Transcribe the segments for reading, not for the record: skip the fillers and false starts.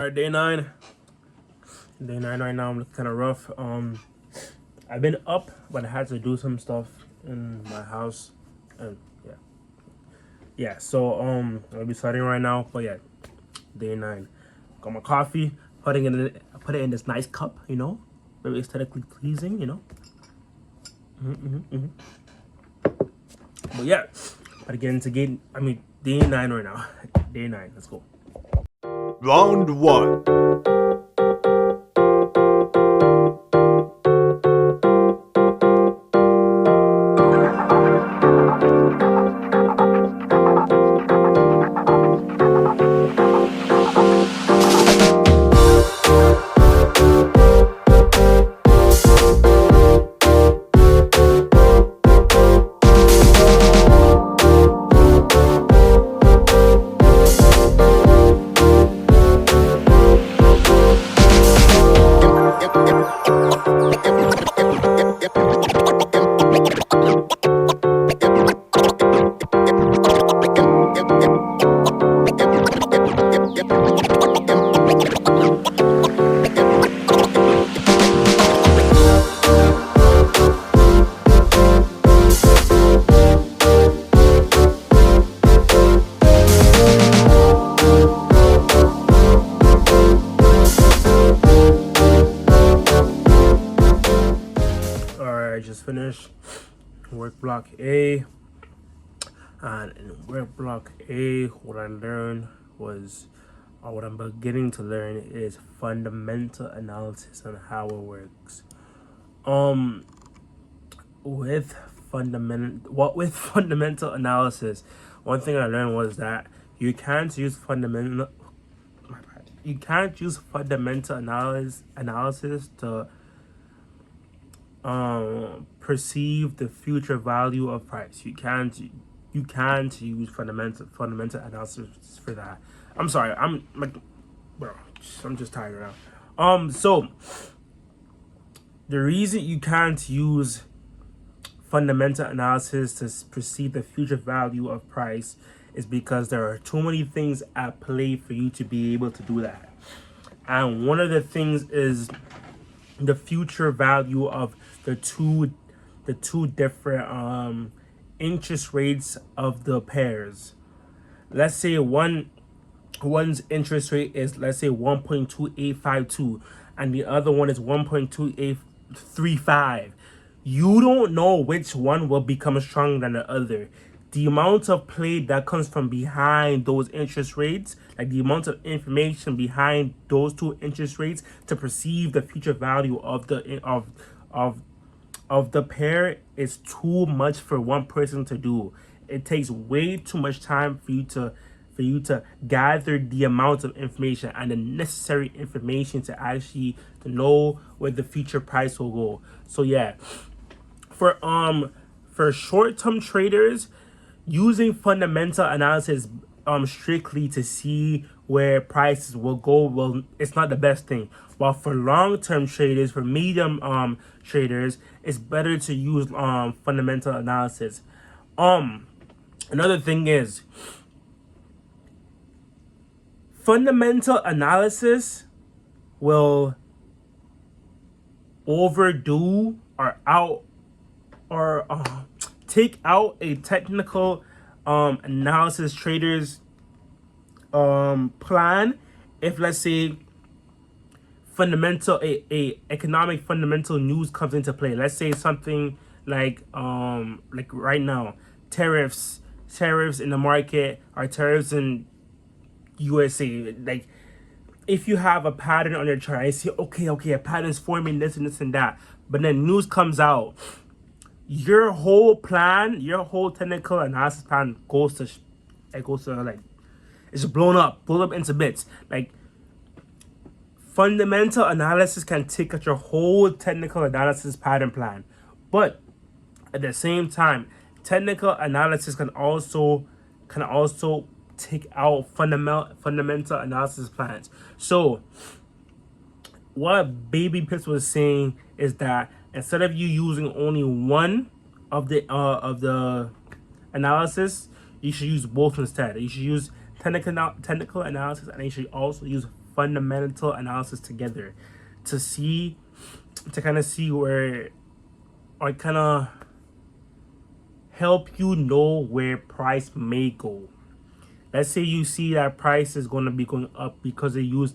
Alright, day nine. Day nine right now. I'm looking kind of rough. I've been up, but I had to do some stuff in my house, and yeah. So I'll be starting right now. But yeah, day nine. Got my coffee. Put it in this nice cup. Very aesthetically pleasing. But yeah, but again, day nine right now. Day nine. Let's go. Round 1. Alright, I just finished work block A. And in work block A, what I learned was, or what I'm beginning to learn, is fundamental analysis and how it works. With fundamental analysis, one thing I learned was that you can't use fundamental analysis to perceive the future value of price. You can't use fundamental analysis for that. I'm sorry. I'm just tired now. So the reason you can't use fundamental analysis to perceive the future value of price is because there are too many things at play for you to be able to do that. And one of the things is the future value of the two different interest rates of the pairs. Let's say one's interest rate is, let's say, 1.2852 and the other one is 1.2835. You don't know which one will become stronger than the other. The amount of play that comes from behind those interest rates, like the amount of information behind those two interest rates to perceive the future value of the pair, is too much for one person to do. It takes way too much time for you to gather the amount of information and the necessary information to actually to know where the future price will go. So yeah, for short-term traders, using fundamental analysis strictly to see where prices will go, well, it's not the best thing. While for long-term traders, for medium traders, it's better to use fundamental analysis. Another thing is, fundamental analysis will overdo or take out a technical analysis trader's plan if, let's say, economic fundamental news comes into play. Let's say something like right now, tariffs in the market, or tariffs in USA. Like, if you have a pattern on your chart, I see, okay, a pattern's forming this and this and that, but then news comes out, your whole technical analysis plan goes to it's blown up into bits. Like, fundamental analysis can take out your whole technical analysis pattern plan, but at the same time, technical analysis can also take out fundamental analysis plans. So what Baby Pips was saying is that instead of you using only one of the analysis, you should use both instead. You should use technical analysis, and you should also use fundamental analysis together to kind of see where, or kind of help you know where price may go. Let's say you see that price is going to be going up because it used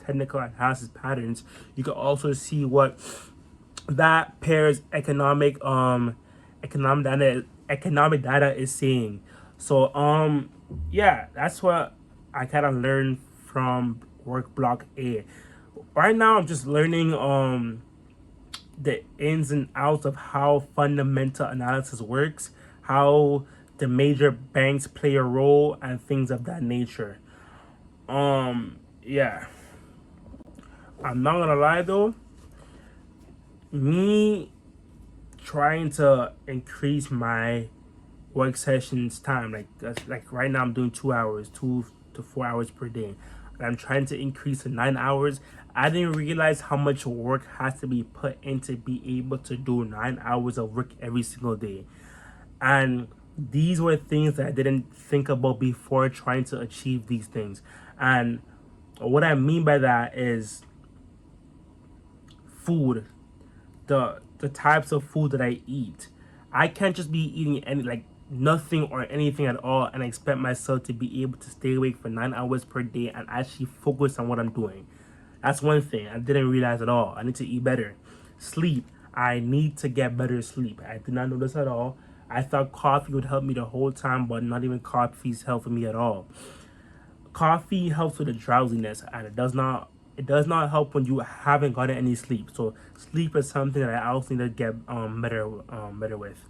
technical analysis patterns. You can also see what that pair's economic data is saying. So yeah, that's what I kind of learned from work block A. Right now I'm just learning the ins and outs of how fundamental analysis works, how the major banks play a role, and things of that nature. Yeah. I'm not gonna lie though, me trying to increase my work sessions time, like right now I'm doing 2 hours, 2 to 4 hours per day, and I'm trying to increase to 9 hours. I didn't realize how much work has to be put in to be able to do 9 hours of work every single day. And these were things that I didn't think about before trying to achieve these things. And what I mean by that is food, the types of food that I eat. I can't just be eating nothing or anything at all and expect myself to be able to stay awake for 9 hours per day and actually focus on what I'm doing. That's one thing I didn't realize at all. I need to eat better. Sleep. I need to get better sleep. I did not know this at all. I thought coffee would help me the whole time, but not even coffee's helping me at all. Coffee helps with the drowsiness, and it does not help when you haven't gotten any sleep. So sleep is something that I also need to get better with.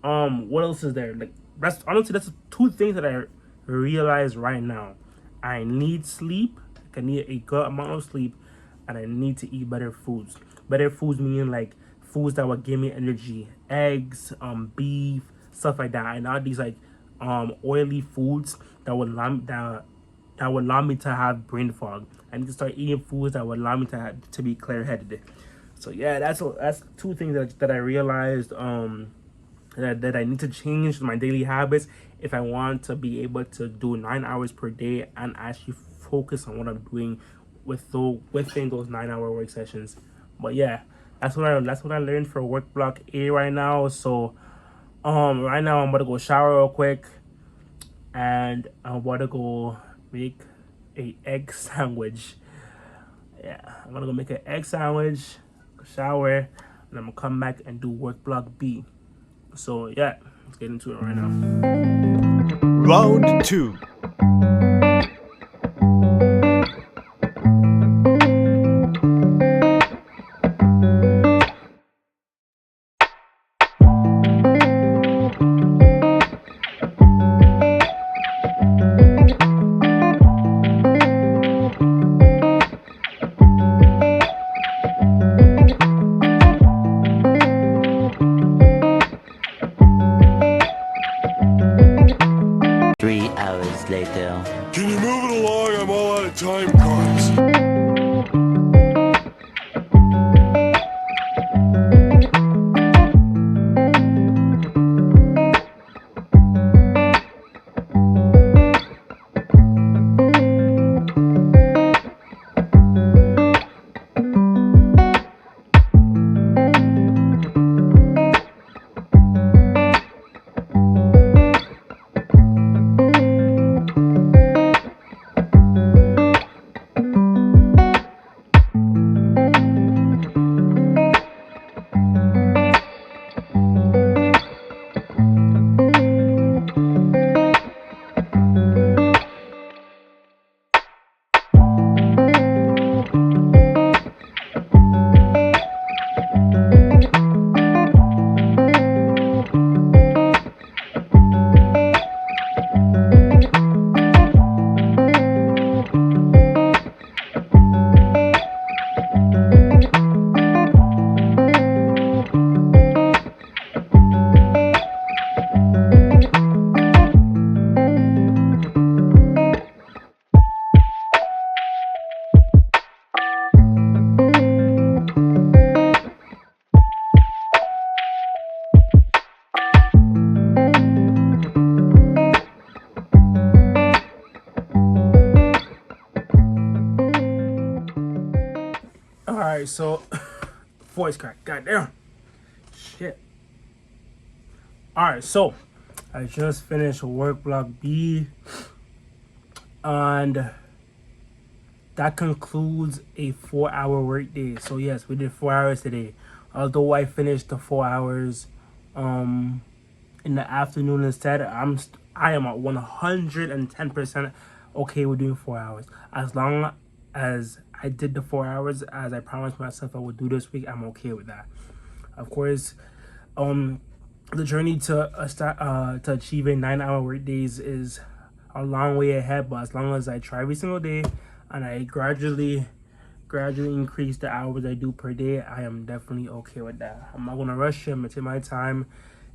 What else is there? That's two things that I realize right now. I need sleep. I need a good amount of sleep, and I need to eat better foods. Better foods meaning like foods that will give me energy, eggs, beef, stuff like that, and not these oily foods that would allow me to have brain fog. I need to start eating foods that would allow me to be clear-headed. So yeah, that's two things that I realized that I need to change my daily habits if I want to be able to do 9 hours per day and actually focus on what I'm doing within those 9 hour work sessions. But yeah, that's what I learned for work block A right now. So right now I'm about to go shower real quick, and I'm about to go make a egg sandwich. Yeah, I'm gonna go make an egg sandwich, shower, and I'm gonna come back and do work block B. So yeah, let's get into it right now. Round 2. Later. Can you move it along? I'm all out of time cards. right, so voice crack. Goddamn. Shit. All right, so I just finished work block B, and that concludes a 4-hour workday. So yes, we did 4 hours today. Although I finished the 4 hours in the afternoon instead, I am at 110% okay with doing 4 hours. As long as I did the 4 hours as I promised myself I would do this week, I'm okay with that. Of course, the journey to achieving 9-hour workdays is a long way ahead, but as long as I try every single day and I gradually increase the hours I do per day, I am definitely okay with that. I'm not gonna rush it. I'm gonna take my time.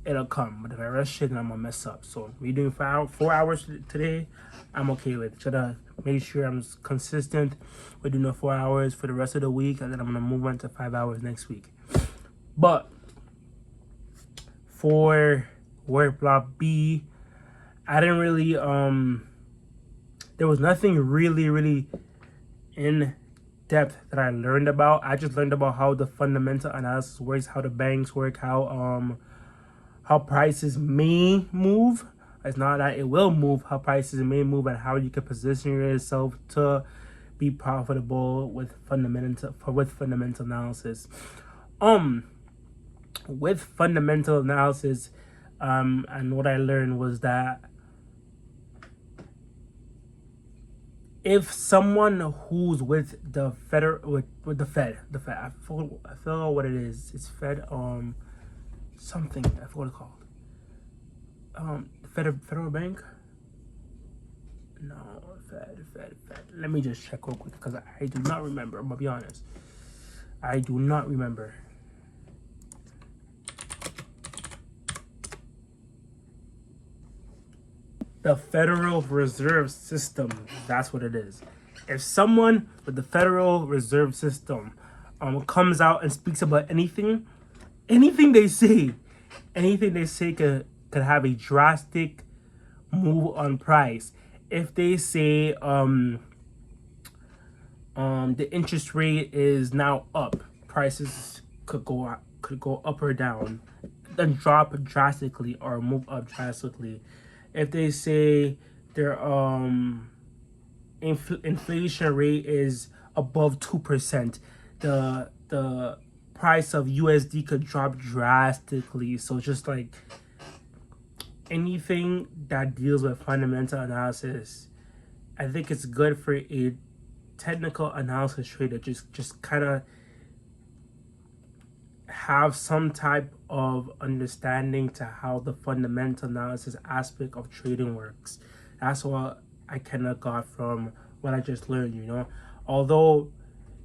It'll come. But if I rush it, then I'm gonna mess up. So me doing 4 hours today, I'm okay with. Try to make sure I'm consistent with doing the 4 hours for the rest of the week, and then I'm gonna move on to 5 hours next week. But for work block B, I didn't really there was nothing really in depth that I learned about. I just learned about how the fundamental analysis works, how the banks work, how prices may move. It's not that it will move, how prices may move, and how you can position yourself to be profitable with fundamental analysis. With fundamental analysis, and what I learned was that if someone who's with the with the Fed, I forgot what it is. It's Fed something, I forgot what it's called. Federal Bank. No, Fed. Let me just check real quick because I do not remember. I'm gonna be honest. I do not remember. The Federal Reserve System. That's what it is. If someone with the Federal Reserve System comes out and speaks about anything they say could have a drastic move on price. If they say the interest rate is now up, prices could go up or down, then drop drastically or move up drastically. If they say their inflation rate is above 2%, the price of USD could drop drastically. So just like anything that deals with fundamental analysis, I think it's good for a technical analysis trader just kind of have some type of understanding to how the fundamental analysis aspect of trading works. That's what I kind of got from what I just learned, Although,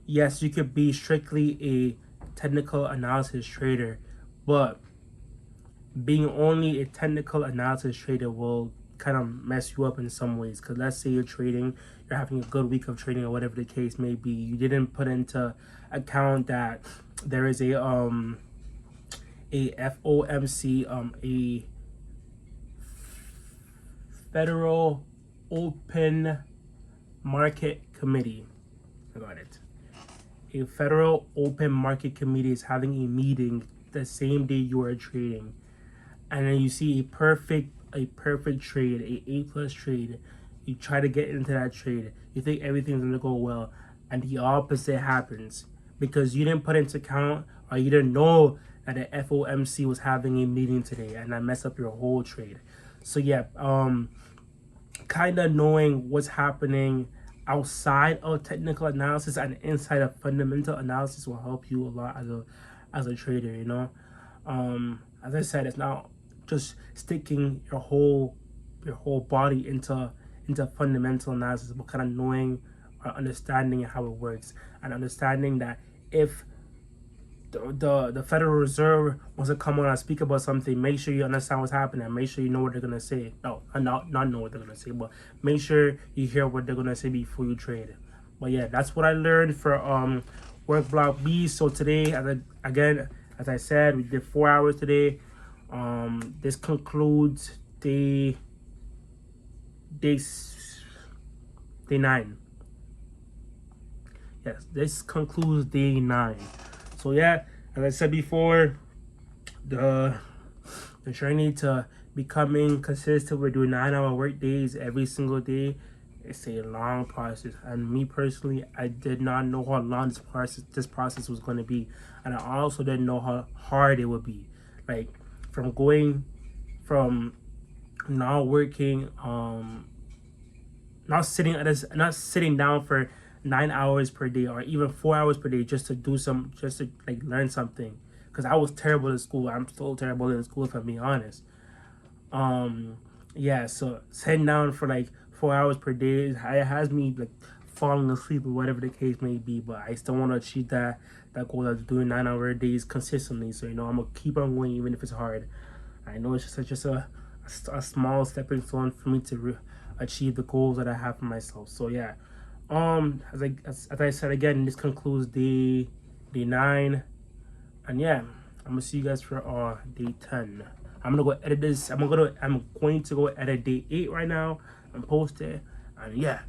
yes, you could be strictly a technical analysis trader, but being only a technical analysis trader will kind of mess you up in some ways. Because let's say you're having a good week of trading or whatever the case may be. You didn't put into account that there is a FOMC, a Federal Open Market Committee. I got it. A Federal Open Market Committee is having a meeting the same day you are trading, and then you see a perfect trade, a A+ trade. You try to get into that trade. You think everything's gonna go well, and the opposite happens because you didn't put into account or you didn't know that the FOMC was having a meeting today, and that messed up your whole trade. So yeah, kind of knowing what's happening outside of technical analysis and inside of fundamental analysis will help you a lot as a trader. As I said, it's not just sticking your whole body into fundamental analysis, but kind of knowing or understanding how it works, and understanding that if the Federal Reserve wants to come on and speak about something, make sure you understand what's happening. Make sure you know what they're gonna say. No, not know what they're gonna say, but make sure you hear what they're gonna say before you trade. But yeah, that's what I learned for work block B. So today, as I said, we did 4 hours today. This concludes day 9. Yes, this concludes day 9. So yeah, as I said before, the journey to becoming consistent with doing 9-hour work days every single day, it's a long process. And me personally, I did not know how long this process was going to be, and I also didn't know how hard it would be. Like from going from not working, not sitting down for 9 hours per day or even 4 hours per day just to like learn something. Because I was terrible in school. I'm still terrible in school, if I'm being honest. Yeah, so sitting down for like 4 hours per day, it has me like falling asleep or whatever the case may be. But I still want to achieve that goal of doing 9-hour days consistently. So I'm gonna keep on going even if it's hard. I know it's just a small stepping stone for me to achieve the goals that I have for myself. So yeah, as I said again, this concludes day 9, and yeah, I'm gonna see you guys for day 10. I'm gonna go edit this. I'm going to go edit day 8 right now and post it. And yeah.